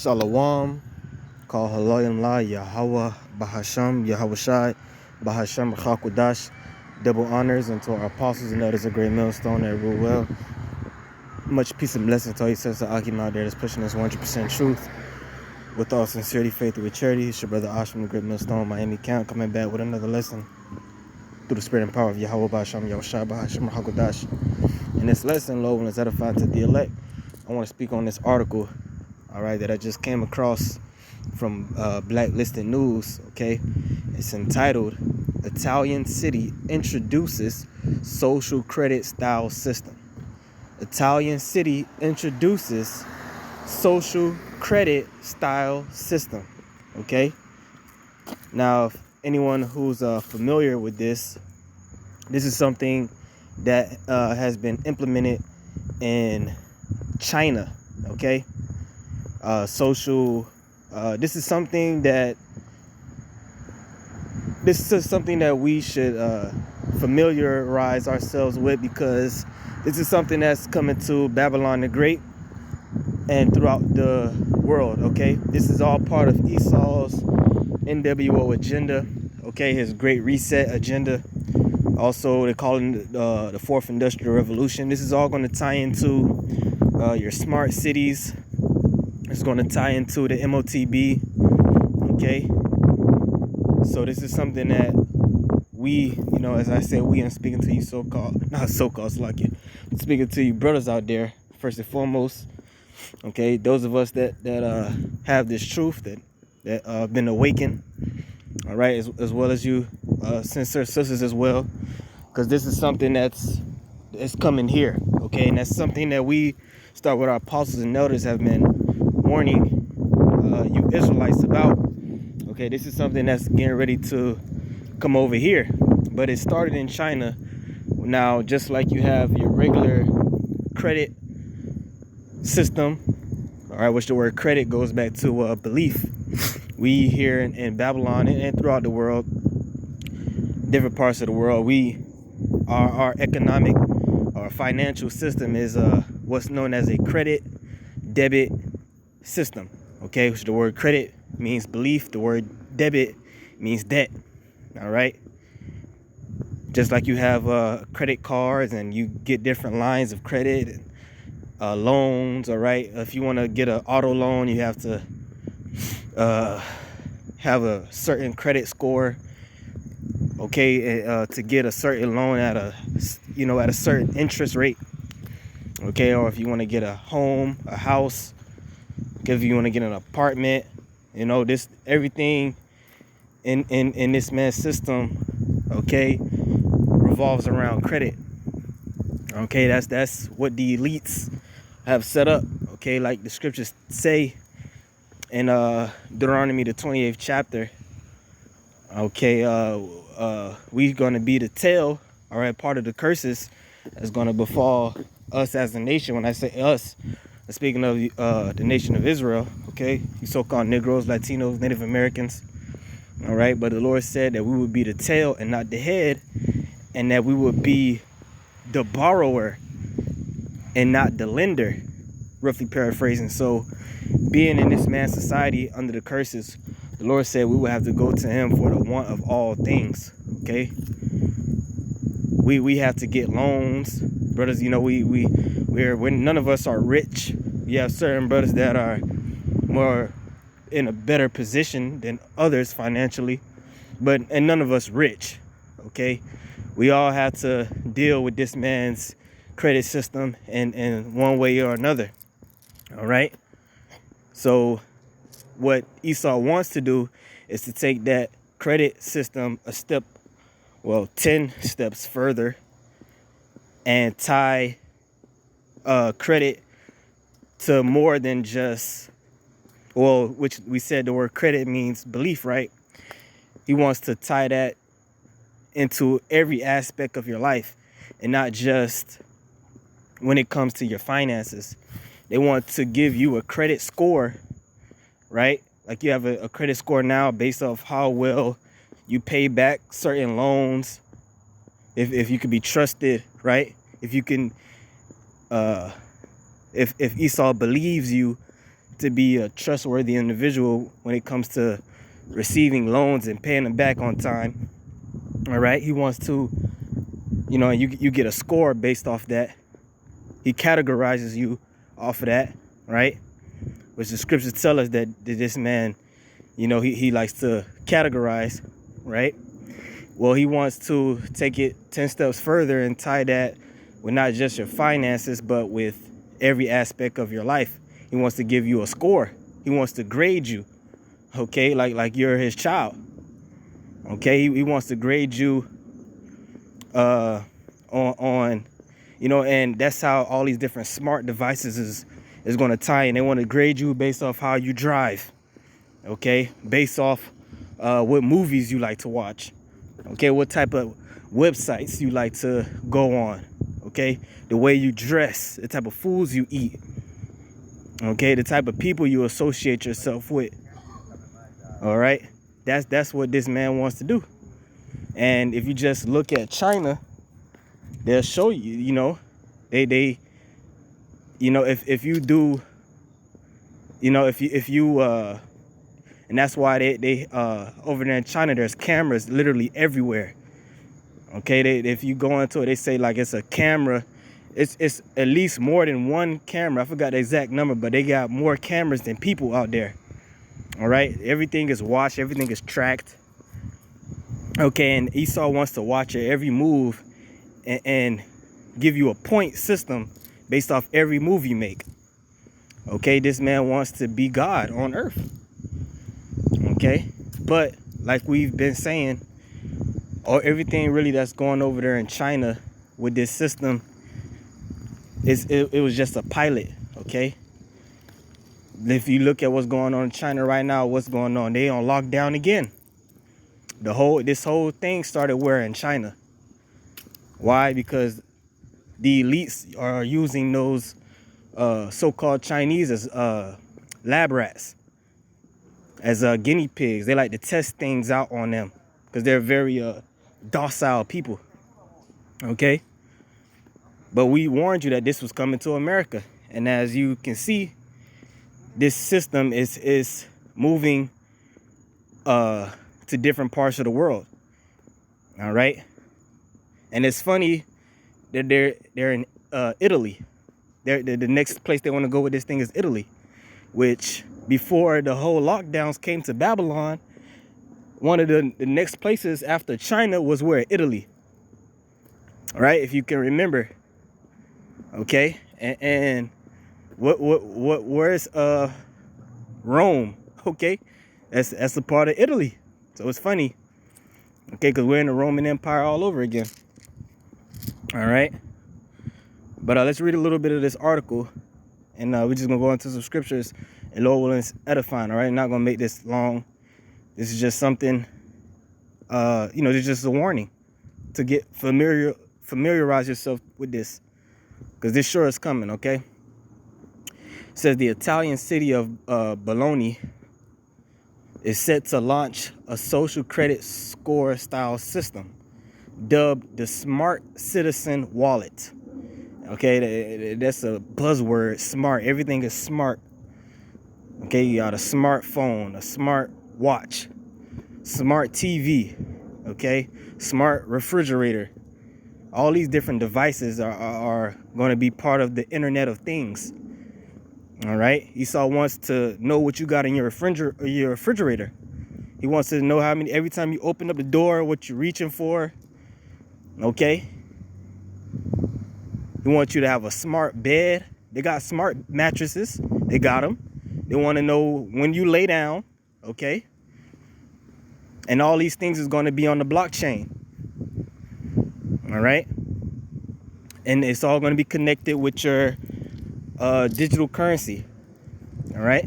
Shalom, call Halayim La, Yahweh, Bahasham, Yahushai, Bahasham, Chakudash. Double honors unto our apostles and others, a great millstone that rule well. Much peace and blessings to all you sons of Akim out there that's pushing us 100% truth with all sincerity, faith, and with charity. It's your brother Ashram, the great millstone, Miami Count, coming back with another lesson through the spirit and power of Yahweh, Bahasham, Yahushai, Bahasham, Chakudash. In this lesson, Lord, when it's edified to the elect, I want to speak on this article, all right, that I just came across from Blacklisted News. Okay, it's entitled "Italian City Introduces Social Credit Style System." Italian City introduces social credit style system. Okay, now if anyone who's familiar with this is something that has been implemented in China. Okay, this is something that we should familiarize ourselves with, because this is something that's coming to Babylon the Great and throughout the world. Okay, this is all part of Esau's NWO agenda. Okay, his Great Reset agenda. Also, they call it the Fourth Industrial Revolution. This is all going to tie into your smart cities. It's going to tie into the MOTB. Okay, so this is something that we, as I said, I'm speaking to you not so-called, like you, speaking to you brothers out there, first and foremost. Okay, those of us that have this truth, that been awakened, all right, as well as you sincere sisters as well, because this is something that's coming here. Okay, and that's something that we start with our apostles and elders have been warning you Israelites about. Okay, this is something that's getting ready to come over here, but it started in China. Now, just like you have your regular credit system, all right, which the word credit goes back to belief. We here in Babylon and throughout the world, different parts of the world, our economic or financial system is what's known as a credit debit system. Okay, which the word credit means belief, the word debit means debt. All right, just like you have credit cards and you get different lines of credit and loans. All right, if you want to get an auto loan, you have to have a certain credit score, okay, to get a certain loan at a certain interest rate. Okay, or if you want to get a home, a house, if you want to get an apartment, this everything in this man's system, okay, revolves around credit. Okay, that's what the elites have set up. Okay, like the scriptures say in Deuteronomy the 28th chapter. Okay, we're gonna be the tail. All right, part of the curses that's gonna befall us as a nation. When I say us, I'm speaking of the nation of Israel. Okay, you so-called Negroes, Latinos, Native Americans. All right, but the Lord said that we would be the tail and not the head, and that we would be the borrower and not the lender, roughly paraphrasing. So being in this man's society under the curses, the Lord said we would have to go to him for the want of all things. Okay, we have to get loans, brothers. We're none of us are rich. You have certain brothers that are more in a better position than others financially, and none of us rich. Okay, we all have to deal with this man's credit system in one way or another. All right, so what Esau wants to do is to take that credit system 10 steps further and tie credit to more than just, which we said the word credit means belief, right? He wants to tie that into every aspect of your life, and not just when it comes to your finances. They want to give you a credit score, right? Like you have a credit score now based off how well you pay back certain loans, if you can be trusted, right? If you can, if Esau believes you to be a trustworthy individual when it comes to receiving loans and paying them back on time. All right, he wants to, you get a score based off that. He categorizes you off of that, right? Which the scriptures tell us that this man, he likes to categorize, right? Well, he wants to take it 10 steps further and tie that with not just your finances, but with every aspect of your life. He wants to give you a score. He wants to grade you, okay? Like you're his child, okay? He wants to grade you on and that's how all these different smart devices is going to tie in. They want to grade you based off how you drive, okay? Based off what movies you like to watch, okay? What type of websites you like to go on, okay? The way you dress, the type of foods you eat, okay? The type of people you associate yourself with, all right? That's what this man wants to do. And if you just look at China, they'll show you, they if you do, if you and that's why they over there in China, there's cameras literally everywhere. Okay, if you go into it, they say like it's a camera. It's at least more than one camera. I forgot the exact number, but they got more cameras than people out there. All right, everything is watched, everything is tracked. Okay, and Esau wants to watch your every move and give you a point system based off every move you make. Okay, this man wants to be God on earth. Okay, but like we've been saying, everything really that's going over there in China with this system it was just a pilot. Okay, if you look at what's going on in China right now, what's going on, they on lockdown again. This whole thing started where in China. Why? Because the elites are using those so-called Chinese as lab rats, as guinea pigs. They like to test things out on them because they're very docile people. Okay, but we warned you that this was coming to America, and as you can see, this system is moving to different parts of the world. All right, and it's funny that they're in Italy. The next place they want to go with this thing is Italy, which before the whole lockdowns came to Babylon, one of the next places after China was where? Italy. All right, if you can remember. Okay, and where's Rome? Okay, that's a part of Italy. So it's funny. Okay, because we're in the Roman Empire all over again. All right, but let's read a little bit of this article, and we're just gonna go into some scriptures, and Lord willing, it's edifying. All right, not gonna make this long. This is just something, this is just a warning to get familiarize yourself with this, because this sure is coming. Okay, it says the Italian city of Bologna is set to launch a social credit score style system dubbed the Smart Citizen Wallet. Okay, that's a buzzword, smart. Everything is smart. Okay, you got a smartphone, a smart watch, smart TV, okay, smart refrigerator. All these different devices are going to be part of the Internet of Things. All right, Esau wants to know what you got in your refrigerator. He wants to know how many, every time you open up the door, what you're reaching for. Okay, he wants you to have a smart bed. They got smart mattresses. They got them. They want to know when you lay down. Okay, and all these things is going to be on the blockchain. All right, and it's all going to be connected with your digital currency. All right,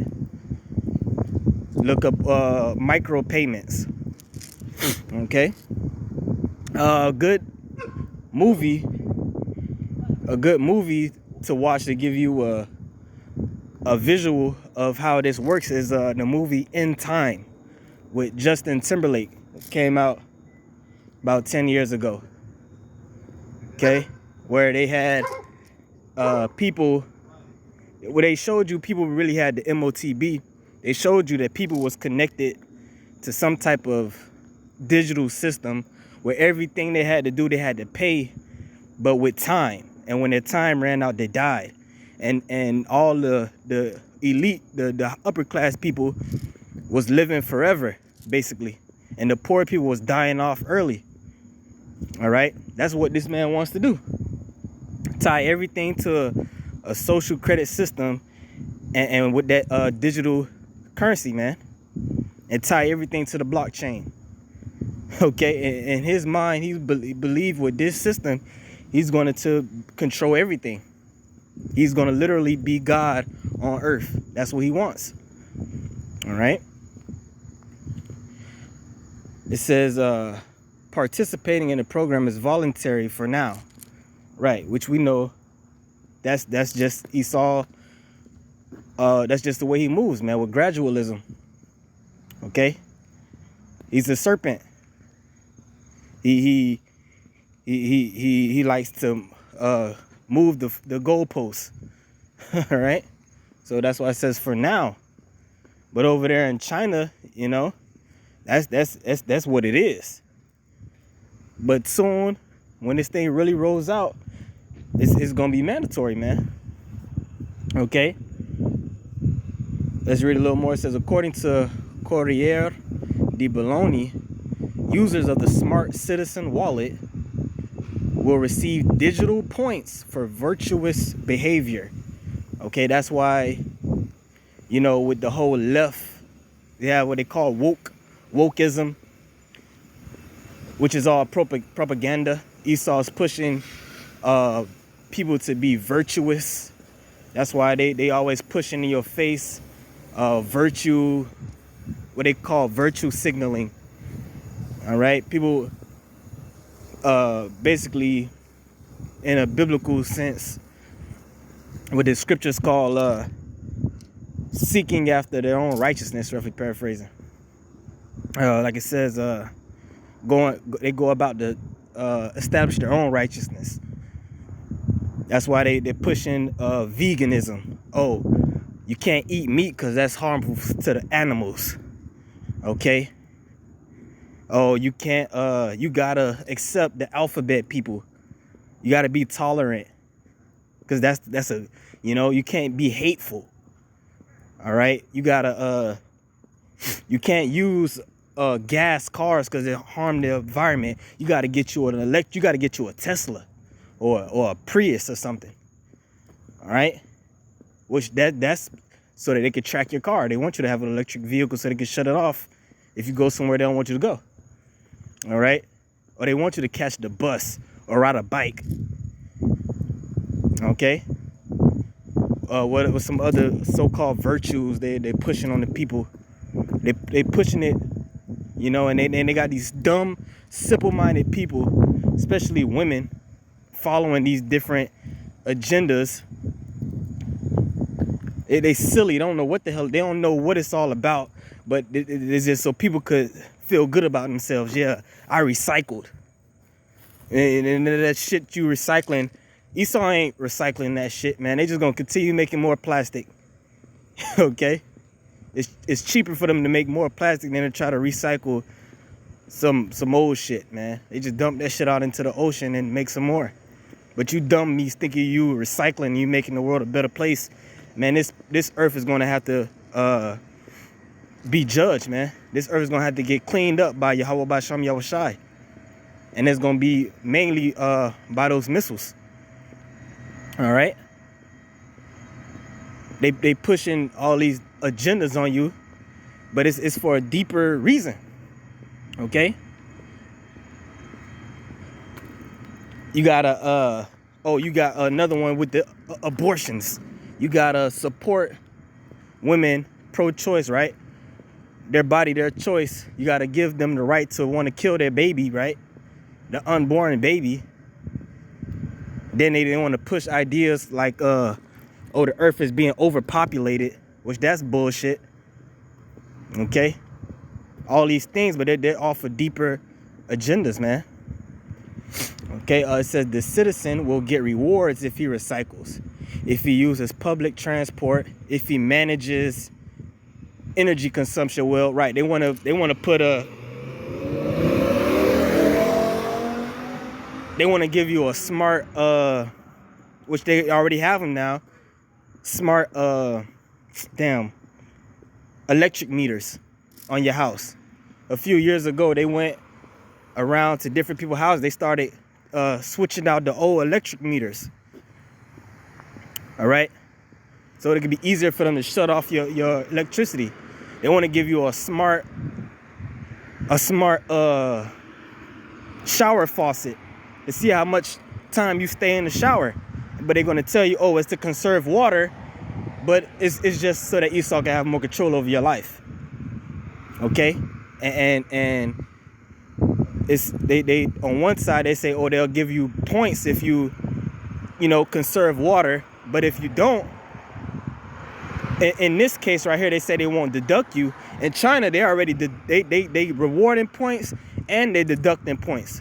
look up micro payments. Okay, a good movie to watch to give you a visual of how this works is the movie In Time with Justin Timberlake. It came out about 10 years ago. Okay, where they had people, where they showed you people really had the MOTB. They showed you that people was connected to some type of digital system where everything they had to do, they had to pay, but with time. And when their time ran out, they died. And all the elite, the upper class people was living forever, basically. And the poor people was dying off early. All right? That's what this man wants to do. Tie everything to a social credit system and with that digital currency, man. And tie everything to the blockchain. Okay? In his mind, he believe with this system, he's going to control everything. He's going to literally be God on earth. That's what he wants. All right? It says participating in the program is voluntary for now. Right, which we know that's just Esau. That's just the way he moves, man, with gradualism. Okay? He's a serpent. He likes to move the goalposts. All right? So that's why it says for now. But over there in China, you know, that's what it is. But soon, when this thing really rolls out, it's gonna be mandatory, man. Okay. Let's read a little more. It says, according to Corriere di Bologna, users of the Smart Citizen wallet will receive digital points for virtuous behavior. Okay, that's why, you know, with the whole left, they have what they call wokeism, which is all propaganda. Esau's pushing people to be virtuous. That's why they always pushing in your face virtue, what they call virtue signaling. All right, people basically, in a biblical sense, what the scriptures call seeking after their own righteousness, roughly paraphrasing. Like it says, they go about to establish their own righteousness. That's why they're pushing veganism. Oh, you can't eat meat because that's harmful to the animals. Okay. Oh, you can't. You gotta accept the alphabet people. You gotta be tolerant because that's a, you know, you can't be hateful. All right. You gotta you can't use gas cars because they harm the environment. You gotta get you you gotta get you a Tesla or a Prius or something. All right. Which that's so that they can track your car. They want you to have an electric vehicle so they can shut it off if you go somewhere they don't want you to go. All right. Or they want you to catch the bus or ride a bike. Okay. What some other so-called virtues they pushing on the people? They pushing it, you know, and they got these dumb, simple-minded people, especially women, following these different agendas. They silly. They don't know what the hell. They don't know what it's all about. But it's just so people could feel good about themselves. Yeah, I recycled. And that shit you recycling, Esau ain't recycling that shit, man. They just gonna continue making more plastic. Okay? It's cheaper for them to make more plastic than to try to recycle some old shit, man. They just dump that shit out into the ocean and make some more. But you dumb me thinking you recycling, you making the world a better place. Man, this earth is gonna have to be judged, man. This earth is gonna have to get cleaned up by Yahweh Basham Yahushai. And it's gonna be mainly by those missiles. All right. They pushing all these agendas on you, but it's for a deeper reason. Okay. You gotta you got another one with the abortions. You gotta support women pro-choice, right? Their body, their choice. You gotta give them the right to want to kill their baby, right? The unborn baby. Then they want to push ideas like the earth is being overpopulated, which that's bullshit. Okay? All these things, but they're all for deeper agendas, man. Okay, it says the citizen will get rewards if he recycles. if he uses public transport, if he manages energy consumption well. Right, they want to put a, they want to give you a smart, which they already have them now, smart electric meters on your house. A few years ago, they went around to different people's houses. They started switching out the old electric meters. All right, so it could be easier for them to shut off your electricity. They want to give you a smart shower faucet to see how much time you stay in the shower. But they're going to tell you, oh, it's to conserve water, but it's just so that Esau can have more control over your life. Okay, and it's they on one side they say, oh, they'll give you points if you conserve water, but if you don't, in this case right here, they say they won't deduct you. In China, they already they rewarding points and they deducting points.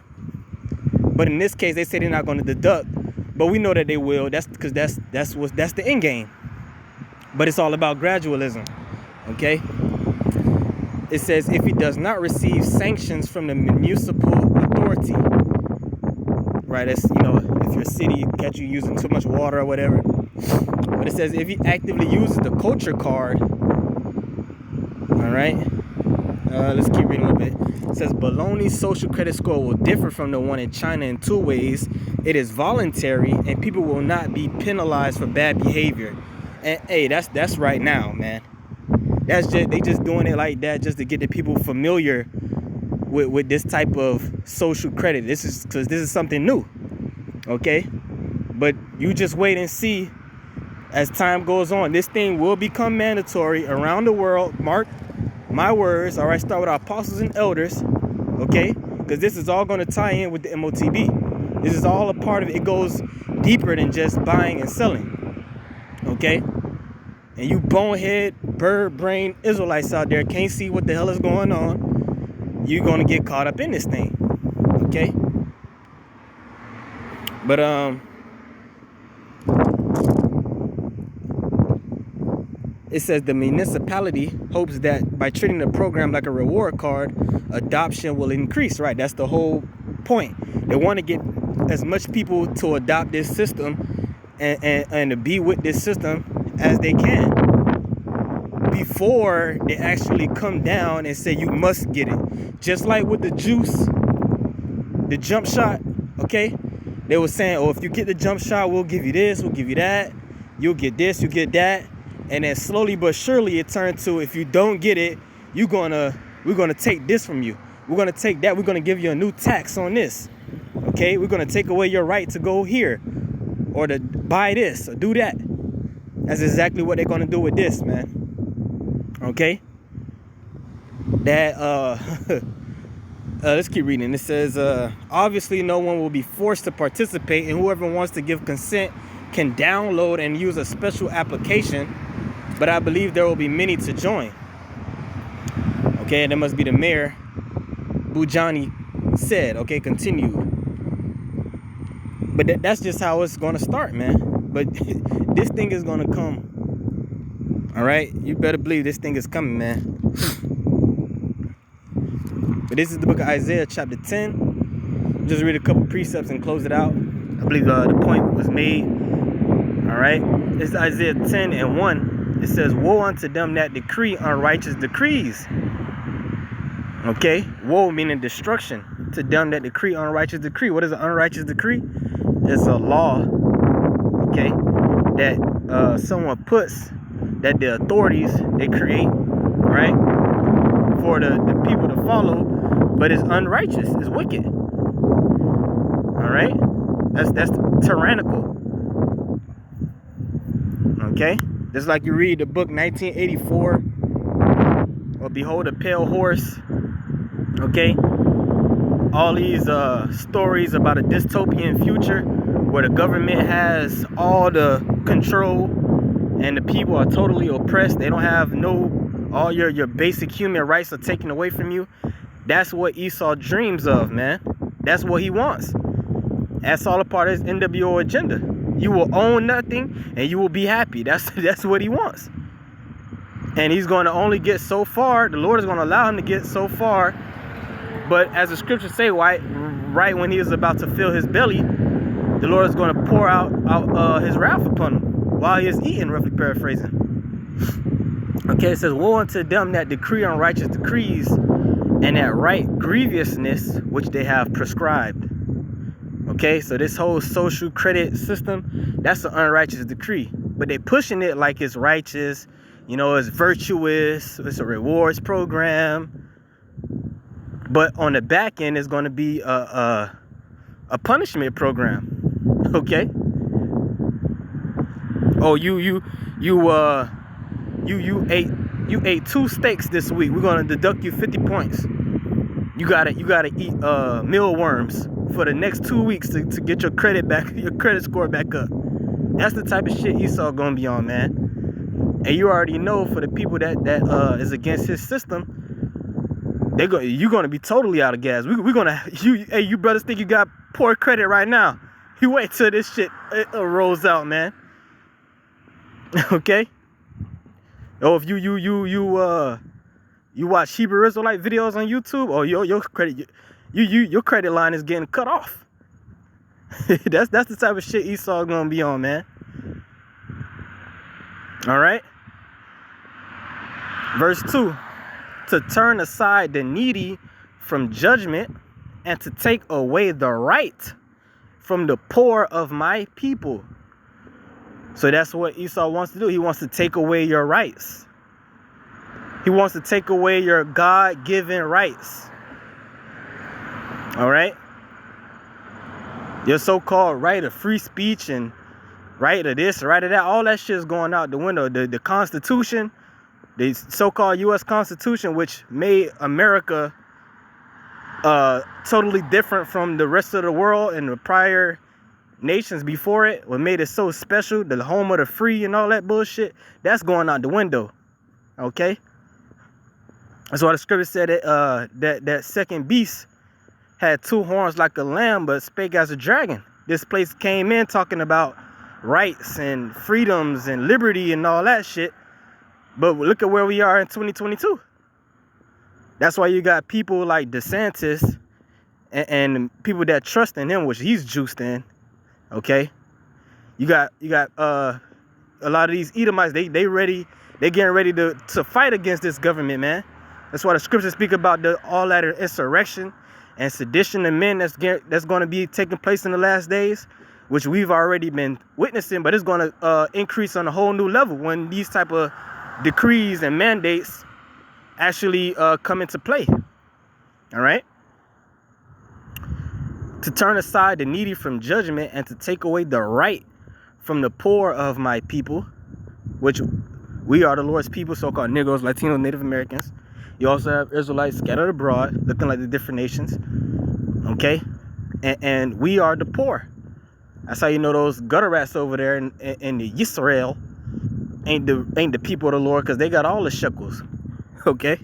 But in this case, they say they're not going to deduct, but we know that they will. That's because that's the end game. But it's all about gradualism. Okay. It says if he does not receive sanctions from the municipal authority, right? That's, if your city catch you using too much water or whatever. But it says if he actively uses the culture card, all right. Let's keep reading a little bit. It says Bologna's social credit score will differ from the one in China in two ways. It is voluntary, and people will not be penalized for bad behavior. And hey, that's right now, man. That's just, they just doing it like that just to get the people familiar with this type of social credit. This is because this is something new, okay? But you just wait and see as time goes on. This thing will become mandatory around the world. Mark my words. All right, start with our apostles and elders, okay? Because this is all going to tie in with the MOTB. This is all a part of it. It goes deeper than just buying and selling, okay? And you bonehead, bird brain Israelites out there can't see what the hell is going on. You're going to get caught up in this thing, okay? But it says the municipality hopes that by treating the program like a reward card, adoption will increase. Right, that's the whole point. They want to get as much people to adopt this system and to be with this system as they can before they actually come down and say you must get it. Just like with the juice, the jump shot, okay? They were saying, oh, if you get the jump shot, we'll give you this, we'll give you that, you'll get this, you get that. And then slowly but surely it turned to, if you don't get it, we're gonna take this from you. We're gonna take that, we're gonna give you a new tax on this. Okay, we're gonna take away your right to go here or to buy this or do that. That's exactly what they're gonna do with this, man. Okay? That let's keep reading. It says obviously no one will be forced to participate, and whoever wants to give consent can download and use a special application, but I believe there will be many to join. Okay, that must be the mayor, Bujani said. Okay, continue. But that's just how it's going to start, man. But this thing is going to come. All right, you better believe this thing is coming, man. But this is the book of Isaiah, chapter 10. Just read a couple precepts and close it out. I believe the point was made. All right, it's Isaiah 10 and 1. It says, woe unto them that decree unrighteous decrees. Okay, woe meaning destruction to them that decree unrighteous decree. What is an unrighteous decree? It's a law, okay, that someone puts, that the authorities, they create, right, for the people to follow, but it's unrighteous, it's wicked. All right, that's tyrannical. Okay, just like you read the book 1984, or Behold a Pale Horse. Okay, all these stories about a dystopian future where the government has all the control and the people are totally oppressed. They don't have all your basic human rights are taken away from you. That's what Esau dreams of, man. That's what he wants. That's all a part of his NWO agenda. You will own nothing and you will be happy. That's what he wants. And he's going to only get so far. The Lord is going to allow him to get so far. But as the scriptures say, right when he is about to fill his belly, the Lord is going to pour out his wrath upon him while he is eating, roughly paraphrasing. Okay, it says, woe unto them that decree unrighteous decrees, and that right grievousness which they have prescribed. Okay, so this whole social credit system, that's an unrighteous decree. But they pushing it like it's righteous, you know, it's virtuous, it's a rewards program. But on the back end, it's going to be a punishment program. Okay. Oh, you ate 2 steaks this week. We're going to deduct you 50 points. You gotta eat mealworms for the next 2 weeks to get your credit score back up. That's the type of shit Esau gonna be on, man. And you already know, for the people that is against his system, you're gonna be totally out of gas. Hey, you brothers think you got poor credit right now? You wait till this shit rolls out, man. Okay. Oh, if you watch Hebrew Israelite videos on YouTube, or your credit line is getting cut off. that's the type of shit Esau gonna be on, man. All right. Verse 2: to turn aside the needy from judgment, and to take away the right from the poor of my people. So that's what Esau wants to do. He wants to take away your rights. He wants to take away your God-given rights. All right? Your so-called right of free speech and right of this, right of that, all that shit is going out the window. The Constitution, the so-called U.S. Constitution, which made America totally different from the rest of the world and the prior nations before it, what made it so special, the home of the free and all that bullshit, that's going out the window. Okay? That's why the scripture said that second beast had 2 horns like a lamb, but spake as a dragon. This place came in talking about rights and freedoms and liberty and all that shit. But look at where we are in 2022. That's why you got people like DeSantis and people that trust in him, which he's juiced in. Okay, you got a lot of these Edomites. They getting ready to fight against this government, man. That's why the scriptures speak about all that insurrection and sedition of men that's going to be taking place in the last days, which we've already been witnessing. But it's going to increase on a whole new level when these type of decrees and mandates actually come into play. All right. To turn aside the needy from judgment, and to take away the right from the poor of my people, which we are the Lord's people, so-called Negroes, Latinos, Native Americans. You also have Israelites scattered abroad, looking like the different nations. Okay? And we are the poor. That's how you know those gutter rats over there in the Yisrael ain't the people of the Lord, because they got all the shekels. Okay?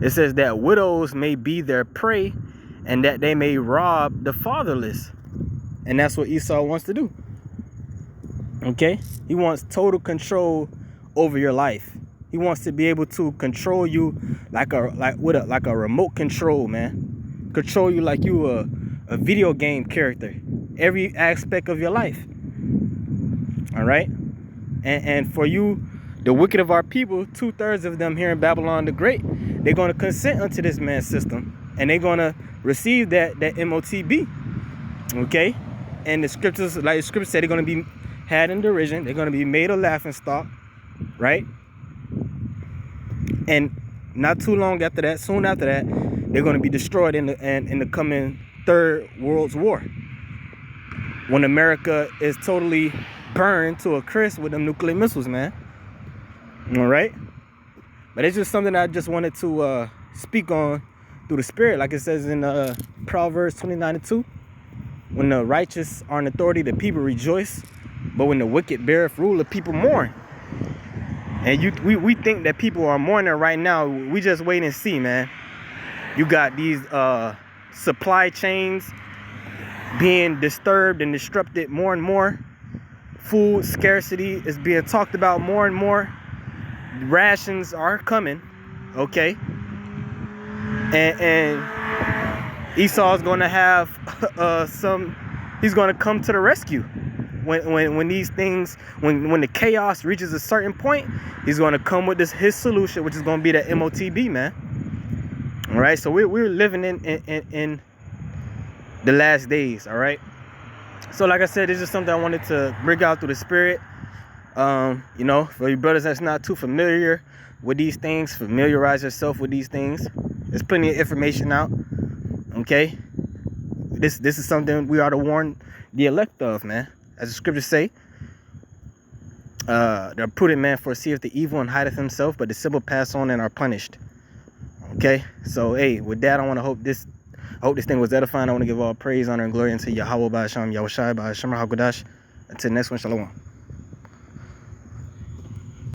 It says that widows may be their prey, and that they may rob the fatherless. And that's what Esau wants to do. Okay? He wants total control over your life. He wants to be able to control you like a remote control, man. Control you like you a video game character. Every aspect of your life. All right? And for you, the wicked of our people, 2/3 of them here in Babylon the Great, they're going to consent unto this man's system. And they're going to receive that MOTB. Okay? And the scriptures, like the scripture said, they're going to be had in derision. They're going to be made a laughing stock. Right? And not too long after that, soon after that, they're going to be destroyed in the coming Third World War. When America is totally burned to a crisp with them nuclear missiles, man. All right? But it's just something I just wanted to speak on through the spirit, like it says in Proverbs 29:2. When the righteous are in authority, the people rejoice. But when the wicked beareth rule, the people mourn. And we think that people are mourning right now. We just wait and see, man. You got these supply chains being disturbed and disrupted more and more. Food scarcity is being talked about more and more. Rations are coming, okay? And Esau's going to have he's going to come to the rescue. When these things, when the chaos reaches a certain point, he's going to come with his solution, which is going to be the MOTB, man. All right, so we're living in the last days, all right? So like I said, it's just something I wanted to bring out through the spirit. You know, for you brothers that's not too familiar with these things, familiarize yourself with these things. There's plenty of information out, okay? This is something we are to warn the elect of, man. As the scriptures say, the prudent man foreseeth the evil and hideth himself, but the simple pass on and are punished. Okay, so hey, with that, I hope this thing was edifying. I want to give all praise, honor, and glory unto Yahweh by Hashem, Yahushai by Hashem HaKodash. Until the next one, shalom.